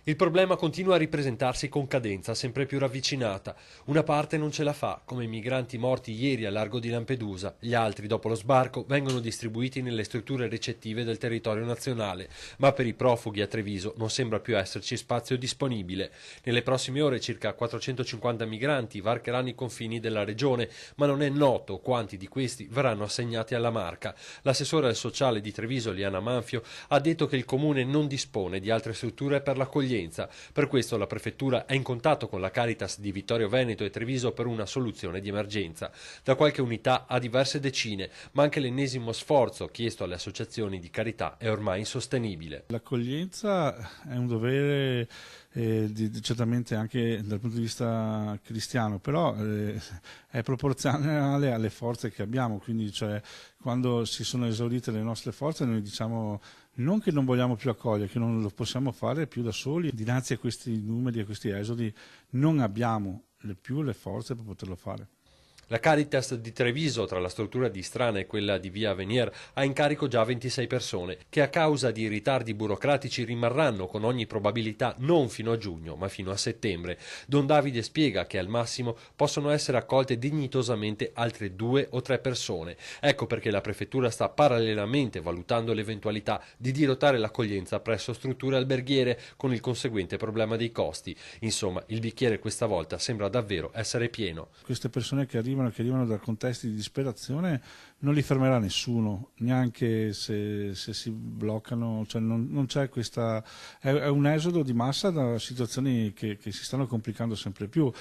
Il problema continua a ripresentarsi con cadenza sempre più ravvicinata. Una parte non ce la fa, come i migranti morti ieri a largo di Lampedusa. Gli altri, dopo lo sbarco, vengono distribuiti nelle strutture ricettive del territorio nazionale, ma per i profughi a Treviso non sembra più esserci spazio disponibile. Nelle prossime ore circa 450 migranti varcheranno i confini della regione, ma non è noto quanti di questi verranno assegnati alla Marca. L'assessore al sociale di Treviso, Liana Manfio, ha detto che il comune non dispone di altre strutture per l'accoglienza. Per questo la prefettura è in contatto con la Caritas di Vittorio Veneto e Treviso per una soluzione di emergenza. Da qualche unità a diverse decine, ma anche l'ennesimo sforzo chiesto alle associazioni di carità è ormai insostenibile. L'accoglienza è un dovere certamente anche dal punto di vista cristiano, però è proporzionale alle forze che abbiamo, quindi cioè, quando si sono esaurite le nostre forze noi diciamo non che non vogliamo più accogliere, che non lo possiamo fare più da soli, dinanzi a questi numeri, a questi esodi non abbiamo più le forze per poterlo fare. La Caritas di Treviso, tra la struttura di Strana e quella di Via Venier, ha in carico già 26 persone, che a causa di ritardi burocratici rimarranno con ogni probabilità non fino a giugno, ma fino a settembre. Don Davide spiega che al massimo possono essere accolte dignitosamente altre 2 o 3 persone. Ecco perché la prefettura sta parallelamente valutando l'eventualità di dirottare l'accoglienza presso strutture alberghiere, con il conseguente problema dei costi. Insomma, il bicchiere questa volta sembra davvero essere pieno. Queste persone che arrivano da contesti di disperazione, non li fermerà nessuno, neanche se si bloccano, cioè non c'è questa, è un esodo di massa da situazioni che si stanno complicando sempre più.